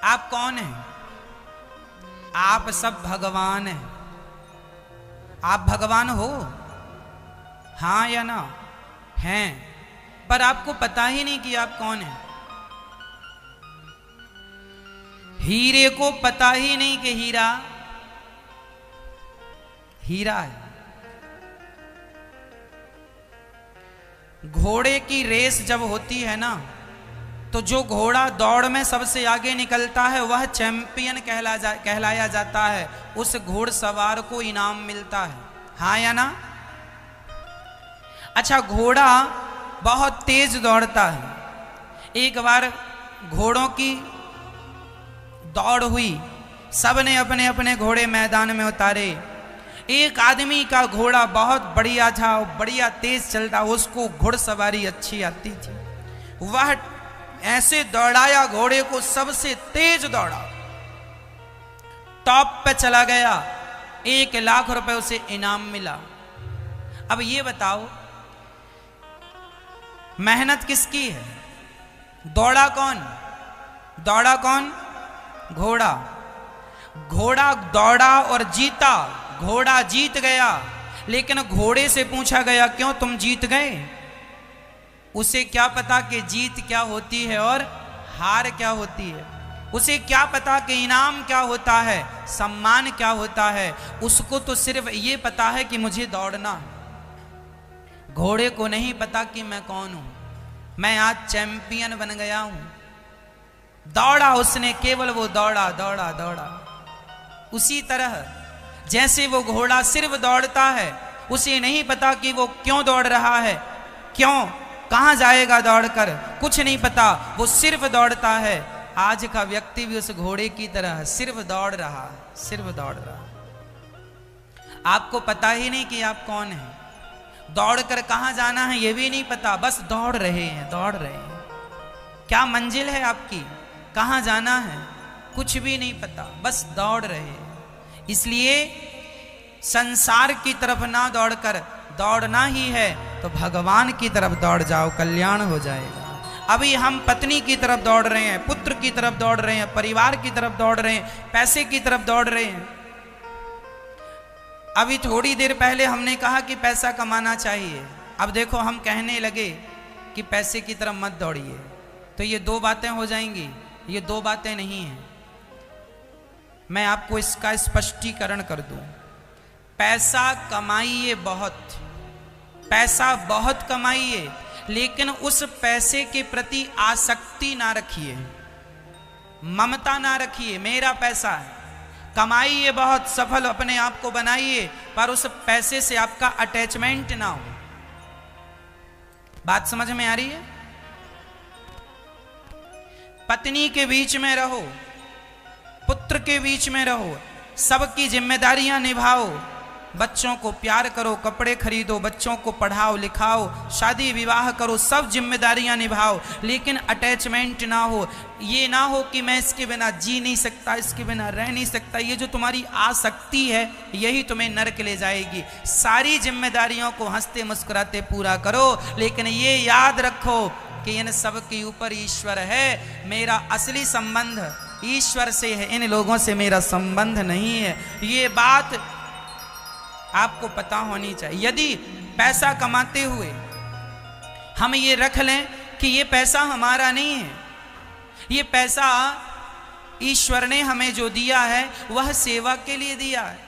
आप कौन हैं? आप सब भगवान हैं। आप भगवान हो, हाँ या ना? हैं, पर आपको पता ही नहीं कि आप कौन हैं। हीरे को पता ही नहीं कि हीरा हीरा है। घोड़े की रेस जब होती है ना, तो जो घोड़ा दौड़ में सबसे आगे निकलता है वह चैंपियन कहलाया जाता है। उस घोड़सवार को इनाम मिलता है, हाँ या ना? अच्छा, घोड़ा बहुत तेज दौड़ता है। एक बार घोड़ों की दौड़ हुई, सबने अपने अपने घोड़े मैदान में उतारे। एक आदमी का घोड़ा बहुत बढ़िया था, बढ़िया तेज चलता, उसको घुड़सवारी अच्छी आती थी। वह ऐसे दौड़ाया घोड़े को, सबसे तेज दौड़ा, टॉप पे चला गया। 1,00,000 रुपए उसे इनाम मिला। अब ये बताओ, मेहनत किसकी है? दौड़ा कौन? दौड़ा कौन? घोड़ा। घोड़ा दौड़ा और जीता, घोड़ा जीत गया। लेकिन घोड़े से पूछा गया, क्यों तुम जीत गए? उसे क्या पता कि जीत क्या होती है और हार क्या होती है। उसे क्या पता कि इनाम क्या होता है, सम्मान क्या होता है। उसको तो सिर्फ ये पता है कि मुझे दौड़ना है। घोड़े को नहीं पता कि मैं कौन हूं। मैं आज चैंपियन बन गया हूं। दौड़ा उसने, केवल वो दौड़ा दौड़ा दौड़ा। उसी तरह जैसे वो घोड़ा सिर्फ दौड़ता है, उसे नहीं पता कि वो क्यों दौड़ रहा है, क्यों, कहां जाएगा दौड़कर, कुछ नहीं पता, वो सिर्फ दौड़ता है। आज का व्यक्ति भी उस घोड़े की तरह सिर्फ दौड़ रहा, सिर्फ दौड़ रहा। आपको पता ही नहीं कि आप कौन हैं। दौड़कर कहां जाना है ये भी नहीं पता, बस दौड़ रहे हैं, दौड़ रहे हैं। क्या मंजिल है आपकी, कहां जाना है, कुछ भी नहीं पता, बस दौड़ रहे हैं। इसलिए संसार की तरफ ना दौड़कर दौड़ना ही है तो भगवान की तरफ दौड़ जाओ, कल्याण हो जाएगा। अभी हम पत्नी की तरफ दौड़ रहे हैं, पुत्र की तरफ दौड़ रहे हैं, परिवार की तरफ दौड़ रहे हैं, पैसे की तरफ दौड़ रहे हैं। अभी थोड़ी देर पहले हमने कहा कि पैसा कमाना चाहिए, अब देखो हम कहने लगे कि पैसे की तरफ मत दौड़िए। तो ये दो बातें हो जाएंगी, ये दो बातें नहीं हैं। मैं आपको इसका स्पष्टीकरण कर दूं। पैसा कमाइए बहुत, पैसा बहुत कमाइए, लेकिन उस पैसे के प्रति आसक्ति ना रखिए, ममता ना रखिए। मेरा पैसा है, कमाइए बहुत, सफल अपने आप को बनाइए, पर उस पैसे से आपका अटैचमेंट ना हो। बात समझ में आ रही है? पत्नी के बीच में रहो, पुत्र के बीच में रहो, सबकी जिम्मेदारियां निभाओ। बच्चों को प्यार करो, कपड़े खरीदो, बच्चों को पढ़ाओ लिखाओ, शादी विवाह करो, सब जिम्मेदारियां निभाओ, लेकिन अटैचमेंट ना हो। ये ना हो कि मैं इसके बिना जी नहीं सकता, इसके बिना रह नहीं सकता। ये जो तुम्हारी आसक्ति है यही तुम्हें नरक ले जाएगी। सारी जिम्मेदारियों को हंसते मुस्कुराते पूरा करो, लेकिन ये याद रखो कि इन सब के ऊपर ईश्वर है। मेरा असली संबंध ईश्वर से है, इन लोगों से मेरा संबंध नहीं है। ये बात आपको पता होनी चाहिए। यदि पैसा कमाते हुए हम ये रख लें कि ये पैसा हमारा नहीं है, ये पैसा ईश्वर ने हमें जो दिया है वह सेवा के लिए दिया है,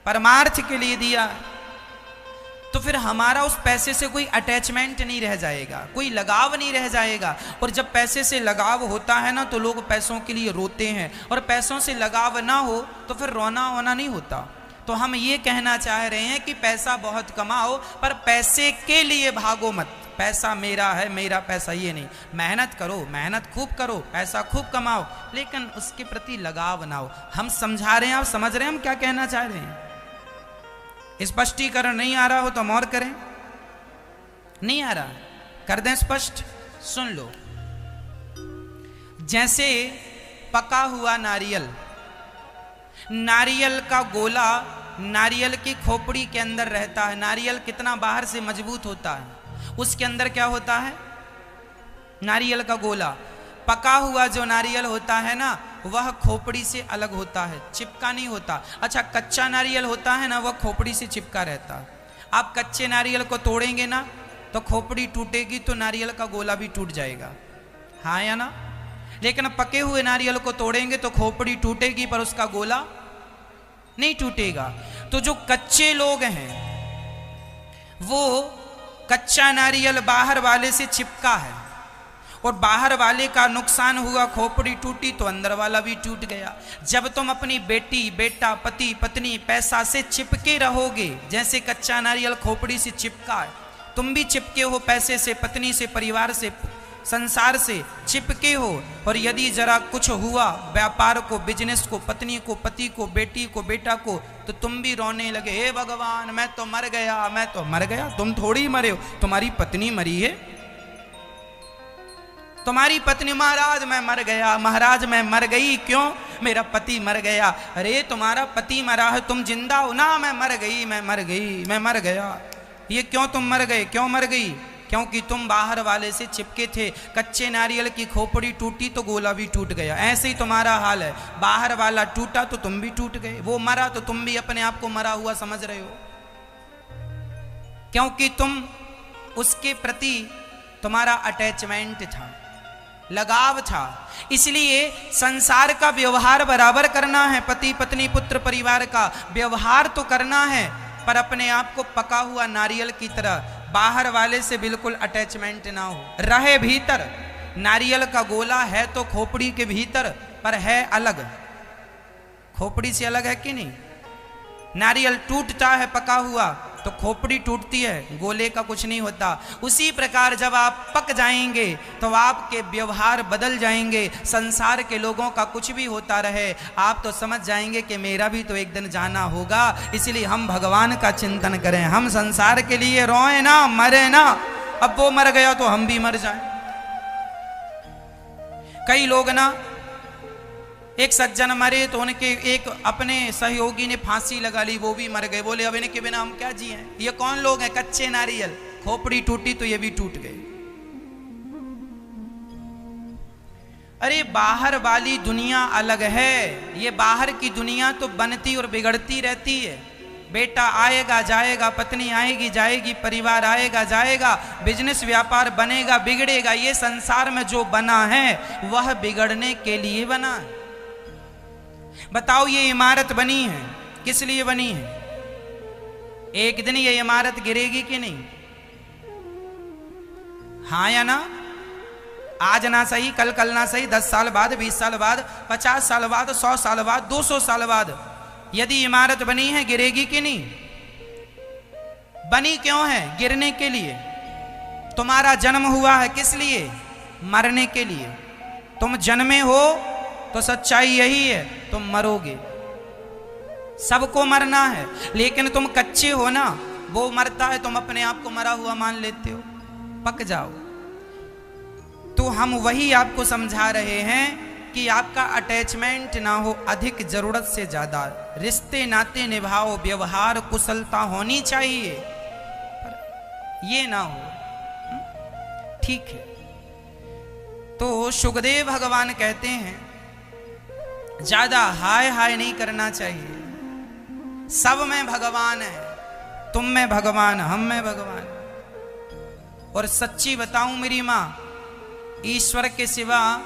परमार्थ के लिए दिया है, तो फिर हमारा उस पैसे से कोई अटैचमेंट नहीं रह जाएगा, कोई लगाव नहीं रह जाएगा। और जब पैसे से लगाव होता है ना, तो लोग पैसों के लिए रोते हैं, और पैसों से लगाव ना हो तो फिर रोना होना नहीं होता। तो हम ये कहना चाह रहे हैं कि पैसा बहुत कमाओ, पर पैसे के लिए भागो मत। पैसा मेरा है, मेरा पैसा ये नहीं। मेहनत करो, मेहनत खूब करो, पैसा खूब कमाओ, लेकिन उसके प्रति लगाव ना हो। हम समझा रहे हैं, आप समझ रहे हैं हम क्या कहना चाह रहे हैं? स्पष्टीकरण नहीं आ रहा हो तो हम और करें? नहीं आ रहा, कर दें स्पष्ट, सुन लो। जैसे पका हुआ नारियल, नारियल का गोला नारियल की खोपड़ी के अंदर रहता है। नारियल कितना बाहर से मजबूत होता है, उसके अंदर क्या होता है? नारियल का गोला। पका हुआ जो नारियल होता है ना, वह खोपड़ी से अलग होता है, चिपका नहीं होता। अच्छा, कच्चा नारियल होता है ना, वह खोपड़ी से चिपका रहता है। आप कच्चे नारियल को तोड़ेंगे ना तो खोपड़ी टूटेगी, तो नारियल का गोला भी टूट जाएगा, हाँ या ना। लेकिन पके हुए नारियल को तोड़ेंगे तो खोपड़ी टूटेगी पर उसका गोला नहीं टूटेगा। तो जो कच्चे लोग हैं वो कच्चा नारियल बाहर वाले से चिपका है और बाहर वाले का नुकसान हुआ, खोपड़ी टूटी तो अंदर वाला भी टूट गया। जब तुम अपनी बेटी, बेटा, पति, पत्नी, पैसा से चिपके रहोगे, जैसे कच्चा नारियल खोपड़ी से चिपका है, तुम भी चिपके हो पैसे से, पत्नी से, परिवार से, संसार से चिपके हो। और यदि जरा कुछ हुआ व्यापार को, बिजनेस को, पत्नी को, पति को, बेटी को, बेटा को, तो तुम भी रोने लगे, हे भगवान मैं तो मर गया, मैं तो मर गया। तुम थोड़ी मरे हो, तुम्हारी पत्नी मरी है। तुम्हारी पत्नी, महाराज मैं मर गया, महाराज मैं मर गई, क्यों? मेरा पति मर गया। अरे तुम्हारा पति मरा है, तुम जिंदा हो ना? मैं मर गई, मैं मर गई, मैं मर गया। ये क्यों तुम मर गए, क्यों मर गई? क्योंकि तुम बाहर वाले से चिपके थे। कच्चे नारियल की खोपड़ी टूटी तो गोला भी टूट गया। ऐसे ही तुम्हारा हाल है, बाहर वाला टूटा तो तुम भी टूट गए, वो मरा तो तुम भी अपने आप को मरा हुआ समझ रहे हो, क्योंकि तुम उसके प्रति तुम्हारा अटैचमेंट था, लगाव था। इसलिए संसार का व्यवहार बराबर करना है, पति पत्नी पुत्र परिवार का व्यवहार तो करना है, पर अपने आप को पका हुआ नारियल की तरह बाहर वाले से बिल्कुल अटैचमेंट ना हो, रहे भीतर। नारियल का गोला है तो खोपड़ी के भीतर, पर है अलग, खोपड़ी से अलग है कि नहीं? नारियल टूटता है पका हुआ तो खोपड़ी टूटती है, गोले का कुछ नहीं होता। उसी प्रकार जब आप पक जाएंगे तो आपके व्यवहार बदल जाएंगे। संसार के लोगों का कुछ भी होता रहे, आप तो समझ जाएंगे कि मेरा भी तो एक दिन जाना होगा। इसलिए हम भगवान का चिंतन करें, हम संसार के लिए रोए ना, मरे ना। अब वो मर गया तो हम भी मर जाएं। कई लोग ना, एक सज्जन मरे तो उनके एक अपने सहयोगी ने फांसी लगा ली, वो भी मर गए। बोले अब इनके बिना हम क्या जिए? ये कौन लोग हैं? कच्चे नारियल, खोपड़ी टूटी तो ये भी टूट गए। अरे बाहर वाली दुनिया अलग है, ये बाहर की दुनिया तो बनती और बिगड़ती रहती है। बेटा आएगा जाएगा, पत्नी आएगी जाएगी, परिवार आएगा जाएगा, बिजनेस व्यापार बनेगा बिगड़ेगा। ये संसार में जो बना है वह बिगड़ने के लिए बना है। बताओ, ये इमारत बनी है किस लिए बनी है? एक दिन ये इमारत गिरेगी कि नहीं? हाँ या ना? आज ना सही, कल कल ना सही, 10 साल बाद, 20 साल बाद, 50 साल बाद, 100 साल बाद, 200 साल बाद यदि इमारत बनी है, गिरेगी कि नहीं? बनी क्यों है? गिरने के लिए। तुम्हारा जन्म हुआ है किस लिए? मरने के लिए। तुम जन्मे हो तो सच्चाई यही है, तुम मरोगे, सबको मरना है। लेकिन तुम कच्चे हो ना, वो मरता है, तुम अपने आप को मरा हुआ मान लेते हो, पक जाओ। तो हम वही आपको समझा रहे हैं कि आपका अटैचमेंट ना हो अधिक, जरूरत से ज्यादा। रिश्ते नाते निभाओ, व्यवहार कुशलता होनी चाहिए, पर ये ना हो, ठीक है। तो सुखदेव भगवान कहते हैं ज्यादा हाय हाय नहीं करना चाहिए। सब में भगवान है, तुम में भगवान, हम में भगवान। और सच्ची बताऊं मेरी मां, ईश्वर के सिवा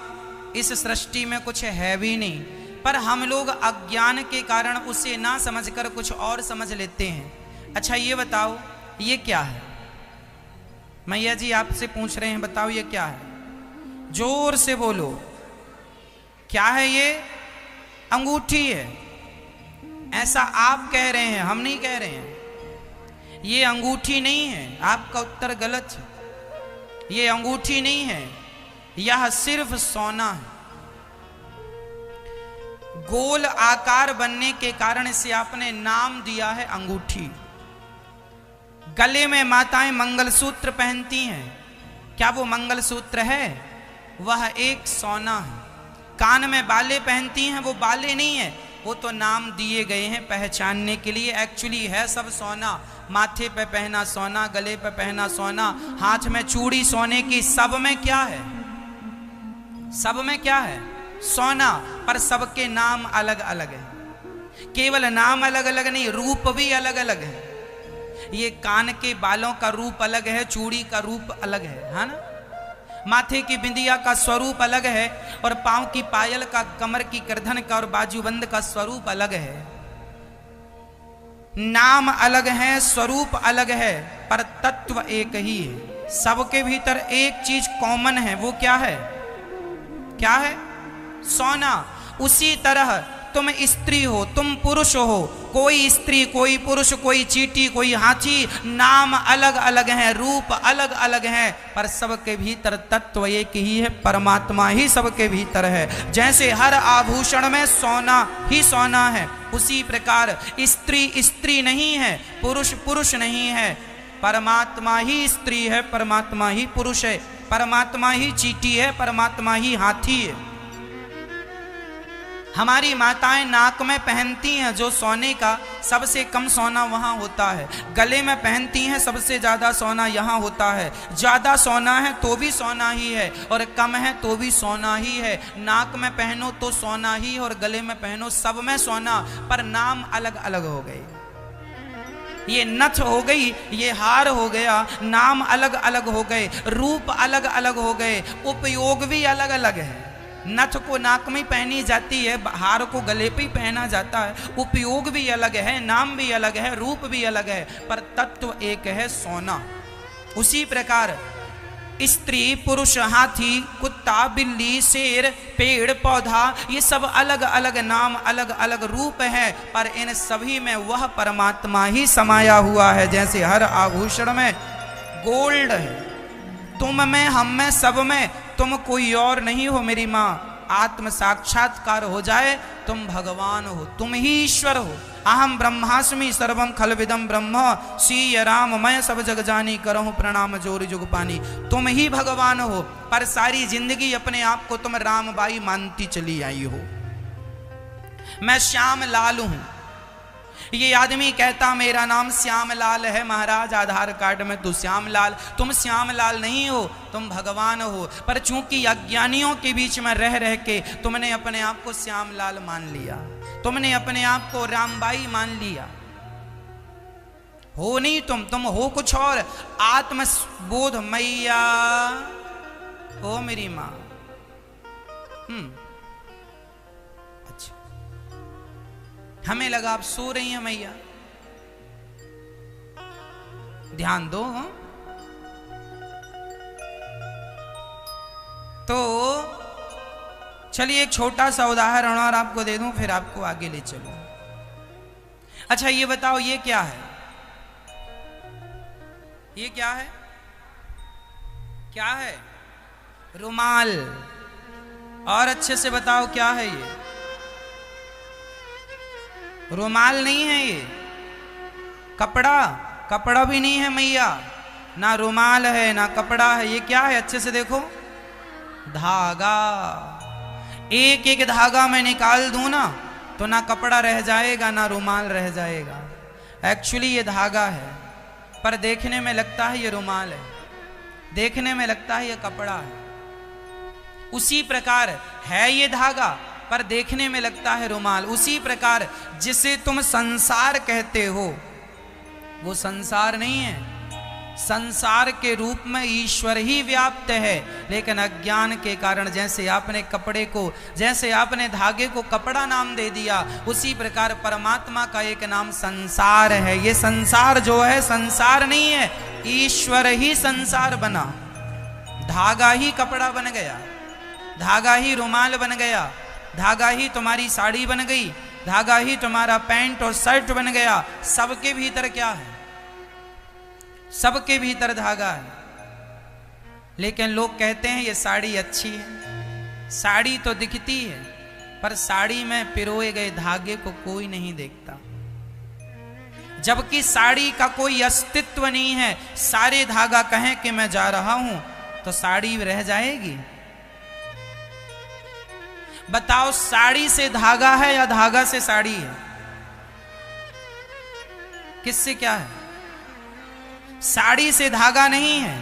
इस सृष्टि में कुछ है भी नहीं, पर हम लोग अज्ञान के कारण उसे ना समझकर कुछ और समझ लेते हैं। अच्छा ये बताओ, ये क्या है? मैया जी आपसे पूछ रहे हैं, बताओ ये क्या है? जोर से बोलो, क्या है ये? अंगूठी है। ऐसा आप कह रहे हैं, हम नहीं कह रहे हैं। ये अंगूठी नहीं है, आपका उत्तर गलत है। ये अंगूठी नहीं है, यह सिर्फ सोना है। गोल आकार बनने के कारण इसे आपने नाम दिया है अंगूठी। गले में माताएं मंगलसूत्र पहनती हैं, क्या वो मंगलसूत्र है? वह एक सोना है। कान में बाले पहनती हैं, वो बाले नहीं है, वो तो नाम दिए गए हैं पहचानने के लिए, एक्चुअली है सब सोना। माथे पे पहना सोना, गले पे पहना सोना, हाथ में चूड़ी सोने की, सब में क्या है? सब में क्या है? सोना, पर सबके नाम अलग अलग है। केवल नाम अलग अलग नहीं, रूप भी अलग अलग है। ये कान के बालों का रूप अलग है, चूड़ी का रूप अलग है ना? माथे की बिंदिया का स्वरूप अलग है, और पांव की पायल का, कमर की करधन का और बाजूबंद का स्वरूप अलग है। नाम अलग है, स्वरूप अलग है, पर तत्व एक ही है। सबके भीतर एक चीज कॉमन है, वो क्या है? क्या है? सोना। उसी तरह तुम स्त्री हो, तुम पुरुष हो, कोई स्त्री, कोई पुरुष, कोई चींटी, कोई हाथी, नाम अलग अलग हैं, रूप अलग अलग हैं, पर सबके भीतर तत्व एक ही है, परमात्मा ही सबके भीतर है। जैसे हर आभूषण में सोना ही सोना है, उसी प्रकार स्त्री स्त्री नहीं है, पुरुष पुरुष नहीं है, परमात्मा ही स्त्री है, परमात्मा ही पुरुष है, परमात्मा ही चींटी है, परमात्मा ही हाथी है। हमारी माताएं नाक में पहनती हैं जो सोने का, सबसे कम सोना वहाँ होता है। गले में पहनती हैं, सबसे ज़्यादा सोना यहाँ होता है। ज़्यादा सोना है तो भी सोना ही है, और कम है तो भी सोना ही है। नाक में पहनो तो सोना ही, और गले में पहनो, सब में सोना, पर नाम अलग अलग हो गए। ये नथ हो गई, ये हार हो गया, नाम अलग अलग हो गए, रूप अलग अलग हो गए, उपयोग भी अलग अलग है। नथ को नाक में पहनी जाती है, हार को गले पे ही पहना जाता है, उपयोग भी अलग है, नाम भी अलग है, रूप भी अलग है, पर तत्व एक है, सोना। उसी प्रकार स्त्री, पुरुष, हाथी, कुत्ता, बिल्ली, शेर, पेड़, पौधा, ये सब अलग अलग नाम, अलग अलग रूप है, पर इन सभी में वह परमात्मा ही समाया हुआ है। जैसे हर आभूषण में गोल्ड है, तुम में, हम में, सब में तुम कोई और नहीं हो मेरी माँ। आत्म साक्षात्कार हो जाए, तुम भगवान हो, तुम ही ईश्वर हो। अहम ब्रह्मास्मि सर्वम खलविदम ब्रह्म, सीय राम मैं सब जग जानी, करहूं प्रणाम जोर जुग पानी। तुम ही भगवान हो, पर सारी जिंदगी अपने आप को तुम रामबाई मानती चली आई हो। मैं श्याम लाल हूं, ये आदमी कहता मेरा नाम श्याम लाल है महाराज, आधार कार्ड में तो श्याम लाल। तुम श्याम लाल नहीं हो, तुम भगवान हो, पर चूंकि अज्ञानियों के बीच में रह रह के तुमने अपने आप को श्याम लाल मान लिया, तुमने अपने आप को रामबाई मान लिया। हो नहीं तुम हो कुछ और। आत्मबोध मैया हो मेरी मां। हमें लगा आप सो रही हैं मैया, ध्यान दो। तो चलिए एक छोटा सा उदाहरण और आपको दे दूं, फिर आपको आगे ले चलूं। अच्छा ये बताओ, ये क्या है? ये क्या है? क्या है? रुमाल। और अच्छे से बताओ क्या है ये? रुमाल नहीं है, ये कपड़ा। कपड़ा भी नहीं है मैया, ना रुमाल है ना कपड़ा है। ये क्या है? अच्छे से देखो, धागा। एक एक धागा मैं निकाल दूं ना, तो ना कपड़ा रह जाएगा ना रुमाल रह जाएगा। एक्चुअली ये धागा है, पर देखने में लगता है ये रुमाल है, देखने में लगता है ये कपड़ा है। उसी प्रकार है ये धागा, पर देखने में लगता है रुमाल। उसी प्रकार जिसे तुम संसार कहते हो, वो संसार नहीं है। संसार के रूप में ईश्वर ही व्याप्त है, लेकिन अज्ञान के कारण जैसे आपने कपड़े को, जैसे आपने धागे को कपड़ा नाम दे दिया, उसी प्रकार परमात्मा का एक नाम संसार है। ये संसार जो है संसार नहीं है, ईश्वर ही संसार बना। धागा ही कपड़ा बन गया, धागा ही रुमाल बन गया, धागा ही तुम्हारी साड़ी बन गई, धागा ही तुम्हारा पैंट और शर्ट बन गया। सबके भीतर क्या है? सबके भीतर धागा है। लेकिन लोग कहते हैं ये साड़ी अच्छी है। साड़ी तो दिखती है, पर साड़ी में पिरोए गए धागे को कोई नहीं देखता, जबकि साड़ी का कोई अस्तित्व नहीं है। सारे धागा कहें कि मैं जा रहा हूं, तो साड़ी रह जाएगी? बताओ, साड़ी से धागा है या धागा से साड़ी है? किससे क्या है? साड़ी से धागा नहीं है,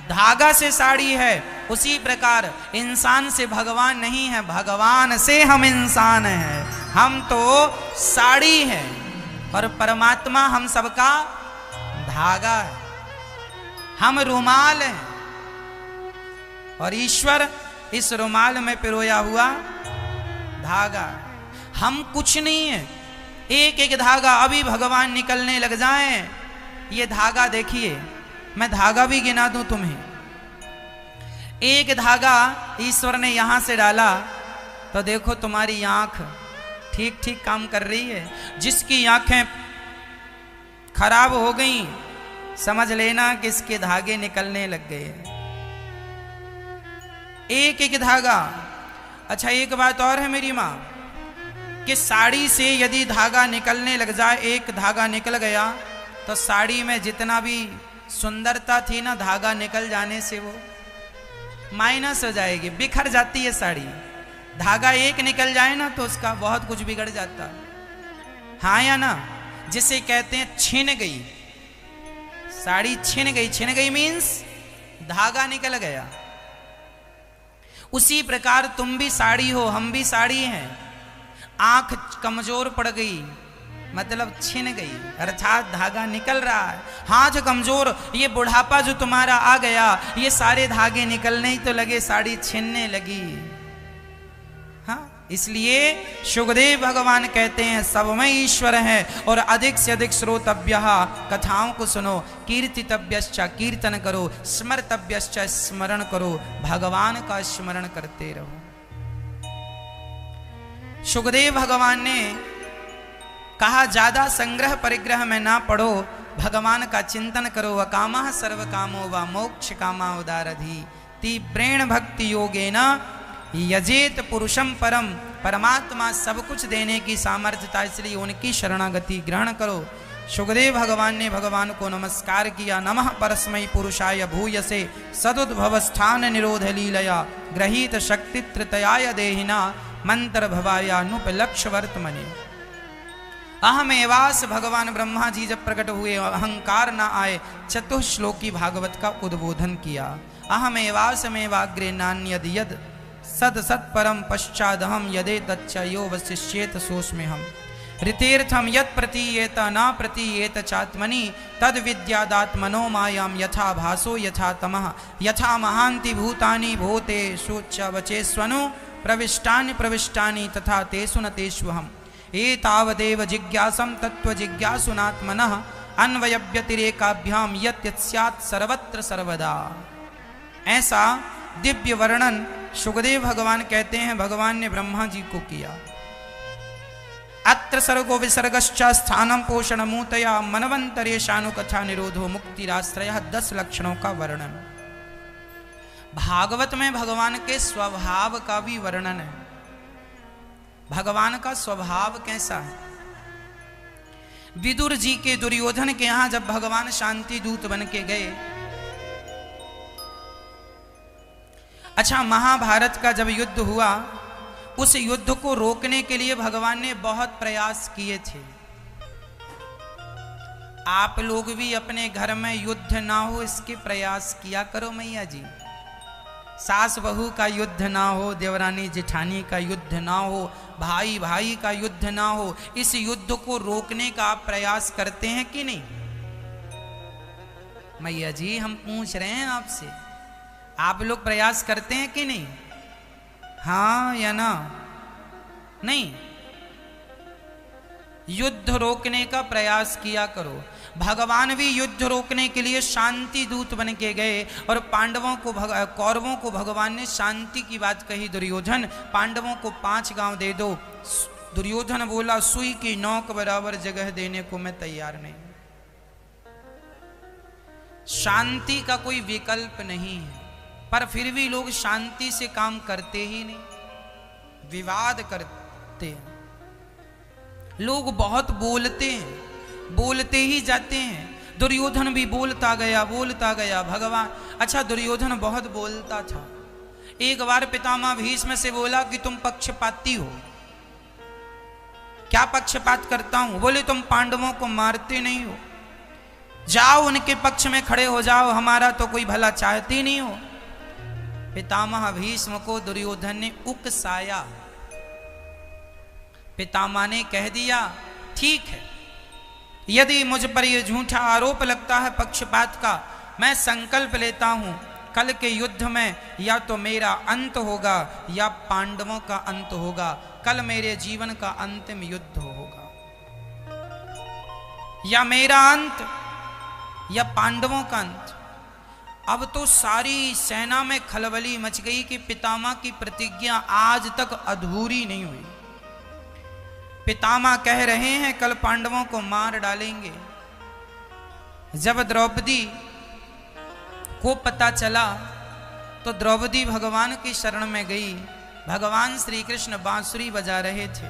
धागा से साड़ी है। उसी प्रकार इंसान से भगवान नहीं है, भगवान से हम इंसान हैं। हम तो साड़ी हैं और परमात्मा हम सबका धागा है, हम रुमाल हैं और ईश्वर इस रुमाल में पिरोया हुआ धागा है। हम कुछ नहीं है, एक एक धागा अभी भगवान निकलने लग जाएं। ये धागा देखिए, मैं धागा भी गिना दूं तुम्हें। एक धागा ईश्वर ने यहां से डाला तो देखो तुम्हारी आंख ठीक ठीक काम कर रही है। जिसकी आंखें खराब हो गई समझ लेना कि इसके धागे निकलने लग गए। एक एक धागा। अच्छा एक बात और है मेरी माँ, कि साड़ी से यदि धागा निकलने लग जाए, एक धागा निकल गया तो साड़ी में जितना भी सुंदरता थी ना, धागा निकल जाने से वो माइनस हो जाएगी, बिखर जाती है साड़ी। धागा एक निकल जाए ना तो उसका बहुत कुछ बिगड़ जाता है। हाँ या ना? जिसे कहते हैं छिन गई साड़ी, छिन गई। छिन गई मीन्स धागा निकल गया। उसी प्रकार तुम भी साड़ी हो, हम भी साड़ी हैं। आंख कमजोर पड़ गई मतलब छिन गई, अर्थात धागा निकल रहा है। हाथ कमजोर, ये बुढ़ापा जो तुम्हारा आ गया, ये सारे धागे निकलने ही तो लगे, साड़ी छिनने लगी। हाँ, इसलिए शुकदेव भगवान कहते हैं सब में ईश्वर है और अधिक से अधिक श्रोतव्य, कथाओं को सुनो, कीर्तितव्यश्च कीर्तन करो, स्मर्तव्यश्च स्मरण करो, भगवान का स्मरण करते रहो। शुकदेव भगवान ने कहा ज्यादा संग्रह परिग्रह में ना पढ़ो, भगवान का चिंतन करो। अकामः सर्व कामो व मोक्ष कामा उदारधि तीव्रेण भक्ति योगेन यजेत पुरुषम परम। परमात्मा सब कुछ देने की सामर्थ्यता, इसलिए उनकी शरणागति ग्रहण करो। शुकदेव भगवान ने भगवान को नमस्कार किया। नमः परस्मै पुरुषाय भूयसे सदुद्भव स्थान निरोध लीलया ग्रहीत शक्ति त्रितयाय देहिना मंत्र भवायानुपलक्ष्य वर्तमने। अहमेवास भगवान ब्रह्मा जी जब प्रकट हुए, अहंकार न आए, चतुश्लोकी भागवत का उद्बोधन किया। अहमेवास में वाग्रे नान्यद यद सद सत परम पश्चादहम यदे तच्च यो वशिष्येत सोस्मे हम ऋतेर्थम यत् प्रतीयेत न प्रतीयेत चात्मनि तद विद्यादात्मनो मायाम यथा भासो यथा तमः यथा महांति भूतानि भूतेषु च वचेष्वनु प्रविष्टानि प्रविष्टानि तथा तेषु न तेष्वहम् एतावदेव जिज्ञासं तत्व जिज्ञासुनात्मनः अन्वयव्यतिरेकाभ्याम यत् स्यात् सर्वत्र सर्वदा। ऐसा दिव्य वर्णन शुकदेव भगवान कहते हैं भगवान ने ब्रह्मा जी को किया। अत्र सर्गो विसर्गश्च स्थानम पोषण मूतया मनवंतरे शानुकथा निरोधो मुक्तिराश्रय 10 लक्षणों का वर्णन। भागवत में भगवान के स्वभाव का भी वर्णन है। भगवान का स्वभाव कैसा है? विदुर जी के दुर्योधन के यहां जब भगवान शांति दूत बन के गए, अच्छा महाभारत का जब युद्ध हुआ, उस युद्ध को रोकने के लिए भगवान ने बहुत प्रयास किए थे। आप लोग भी अपने घर में युद्ध ना हो इसके प्रयास किया करो मैया जी। सास बहू का युद्ध ना हो, देवरानी जेठानी का युद्ध ना हो, भाई भाई का युद्ध ना हो, इस युद्ध को रोकने का आप प्रयास करते हैं कि नहीं? मैया जी हम पूछ रहे हैं आपसे, आप लोग प्रयास करते हैं कि नहीं? हाँ या ना? नहीं। युद्ध रोकने का प्रयास किया करो। भगवान भी युद्ध रोकने के लिए शांति दूत बन के गए और पांडवों को कौरवों को भगवान ने शांति की बात कही। दुर्योधन पांडवों को 5 गांव दे दो। दुर्योधन बोला सुई की नोक बराबर जगह देने को मैं तैयार नहीं। शांति का कोई विकल्प नहीं है, पर फिर भी लोग शांति से काम करते ही नहीं, विवाद करते हैं। लोग बहुत बोलते हैं, बोलते ही जाते हैं। दुर्योधन भी बोलता गया भगवान। अच्छा दुर्योधन बहुत बोलता था। एक बार पितामह भीष्म से बोला कि तुम पक्षपाती हो। क्या पक्षपात करता हूं? बोले तुम पांडवों को मारते नहीं हो, जाओ उनके पक्ष में खड़े हो जाओ, हमारा तो कोई भला चाहते नहीं हो। पितामह भीष्म को दुर्योधन ने उकसाया। पितामह ने कह दिया, ठीक है, यदि मुझ पर यह झूठा आरोप लगता है पक्षपात का, मैं संकल्प लेता हूं कल के युद्ध में या तो मेरा अंत होगा या पांडवों का अंत होगा। कल मेरे जीवन का अंतिम युद्ध होगा, या मेरा अंत या पांडवों का अंत। अब तो सारी सेना में खलबली मच गई कि पितामह की प्रतिज्ञा आज तक अधूरी नहीं हुई। पितामह कह रहे हैं कल पांडवों को मार डालेंगे। जब द्रौपदी को पता चला तो द्रौपदी भगवान की शरण में गई। भगवान श्री कृष्ण बांसुरी बजा रहे थे।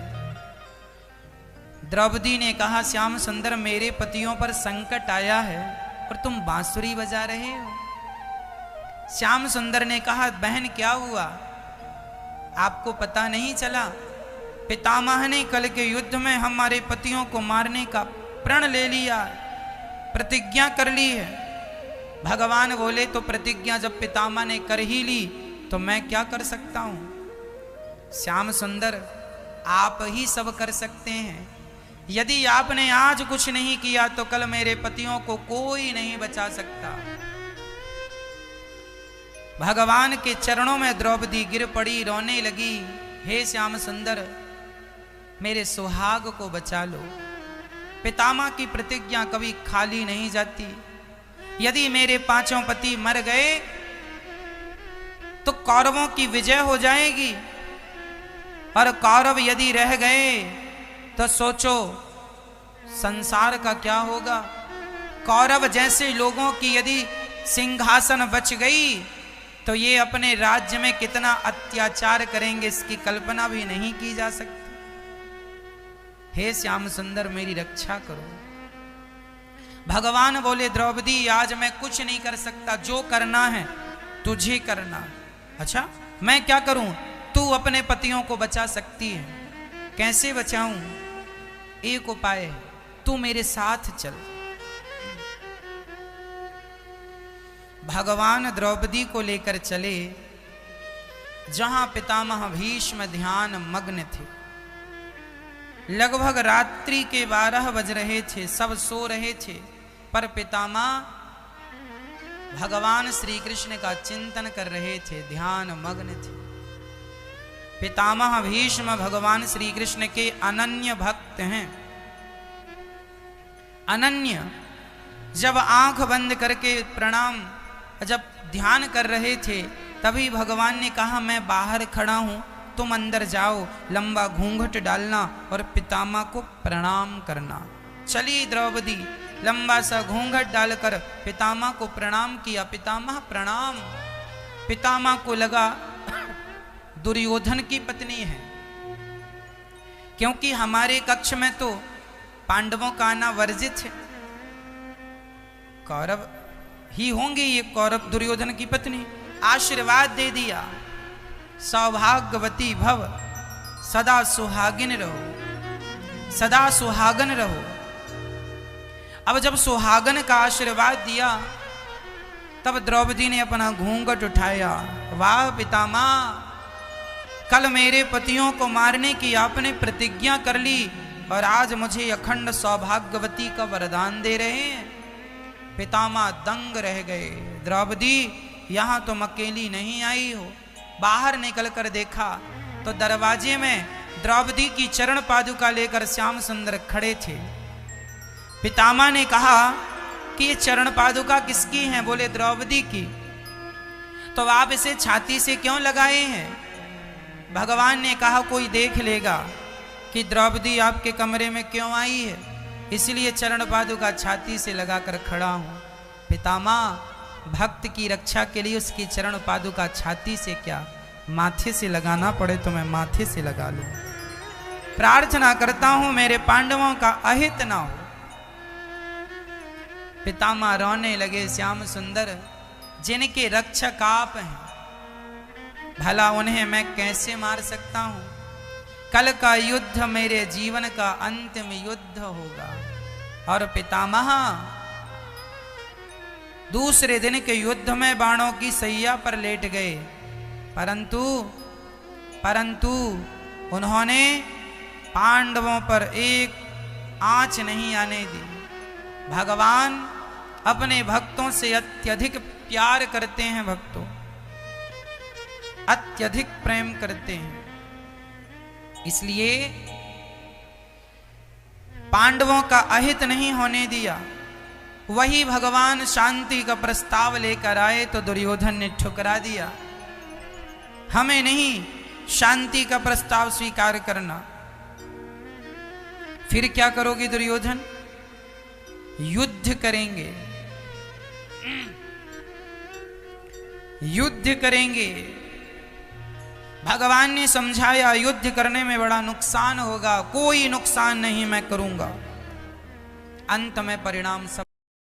द्रौपदी ने कहा, श्याम सुंदर, मेरे पतियों पर संकट आया है और तुम बांसुरी बजा रहे हो। श्याम सुंदर ने कहा, बहन क्या हुआ, आपको पता नहीं चला? पितामह ने कल के युद्ध में हमारे पतियों को मारने का प्रण ले लिया, प्रतिज्ञा कर ली है। भगवान बोले, तो प्रतिज्ञा जब पितामह ने कर ही ली तो मैं क्या कर सकता हूं? श्याम सुंदर, आप ही सब कर सकते हैं। यदि आपने आज कुछ नहीं किया तो कल मेरे पतियों को कोई नहीं बचा सकता। भगवान के चरणों में द्रौपदी गिर पड़ी, रोने लगी, हे श्याम सुंदर, मेरे सुहाग को बचा लो। पितामह की प्रतिज्ञा कभी खाली नहीं जाती। यदि मेरे पांचों पति मर गए तो कौरवों की विजय हो जाएगी, और कौरव यदि रह गए तो सोचो संसार का क्या होगा। कौरव जैसे लोगों की यदि सिंहासन बच गई तो ये अपने राज्य में कितना अत्याचार करेंगे, इसकी कल्पना भी नहीं की जा सकती। हे श्याम सुंदर, मेरी रक्षा करो। भगवान बोले, द्रौपदी, आज मैं कुछ नहीं कर सकता, जो करना है तुझे करना। अच्छा, मैं क्या करूं? तू अपने पतियों को बचा सकती है। कैसे बचाऊं? एक उपाय है, तू मेरे साथ चल। भगवान द्रौपदी को लेकर चले जहां पितामह भीष्म ध्यान मग्न थे। लगभग रात्रि के 12 बज रहे थे, सब सो रहे थे, पर पितामह भगवान श्री कृष्ण का चिंतन कर रहे थे, ध्यान मग्न थे। पितामह भीष्म भगवान श्री कृष्ण के अनन्य भक्त हैं। अनन्य, जब आंख बंद करके प्रणाम, जब ध्यान कर रहे थे, तभी भगवान ने कहा, मैं बाहर खड़ा हूं, तुम अंदर जाओ, लंबा घूंघट डालना और पितामह को प्रणाम करना। चली द्रौपदी, लंबा सा घूंघट डालकर पितामह को प्रणाम किया। पितामह प्रणाम। पितामह को लगा दुर्योधन की पत्नी है, क्योंकि हमारे कक्ष में तो पांडवों का आना वर्जित है, कौरव ही होंगे ये कौरव, दुर्योधन की पत्नी। आशीर्वाद दे दिया, सौभाग्यवती भव, सदा सुहागिन रहो, सदा सुहागन रहो। अब जब सुहागन का आशीर्वाद दिया तब द्रौपदी ने अपना घूंघट उठाया। वाह पितामह, कल मेरे पतियों को मारने की आपने प्रतिज्ञा कर ली और आज मुझे अखंड सौभाग्यवती का वरदान दे रहे हैं। पितामह दंग रह गए। द्रौपदी, यहां तुम अकेली नहीं आई हो। बाहर निकलकर देखा तो दरवाजे में द्रौपदी की चरण पादुका लेकर श्याम सुंदर खड़े थे। पितामह ने कहा कि ये चरण पादुका किसकी हैं? बोले द्रौपदी की। तो आप इसे छाती से क्यों लगाए हैं? भगवान ने कहा, कोई देख लेगा कि द्रौपदी आपके कमरे में क्यों आई है, इसलिए चरण पादुका छाती से लगाकर खड़ा हूं। पितामह, भक्त की रक्षा के लिए उसकी चरण पादुका छाती से क्या, माथे से लगाना पड़े तो मैं माथे से लगा लूं। प्रार्थना करता हूं मेरे पांडवों का अहित ना हो। पितामह रोने लगे। श्याम सुंदर, जिनके रक्षक आप हैं, भला उन्हें मैं कैसे मार सकता हूं? कल का युद्ध मेरे जीवन का अंतिम युद्ध होगा। और पितामह, दूसरे दिन के युद्ध में बाणों की सैया पर लेट गए। परंतु उन्होंने पांडवों पर एक आंच नहीं आने दी। भगवान अपने भक्तों से अत्यधिक प्यार करते हैं, भक्तों अत्यधिक प्रेम करते हैं, इसलिए पांडवों का अहित नहीं होने दिया। वही भगवान शांति का प्रस्ताव लेकर आए तो दुर्योधन ने ठुकरा दिया। हमें नहीं शांति का प्रस्ताव स्वीकार करना। फिर क्या करोगे दुर्योधन? युद्ध करेंगे, युद्ध करेंगे। भगवान ने समझाया युद्ध करने में बड़ा नुकसान होगा, कोई नुकसान नहीं मैं करूंगा। अंत में परिणाम सब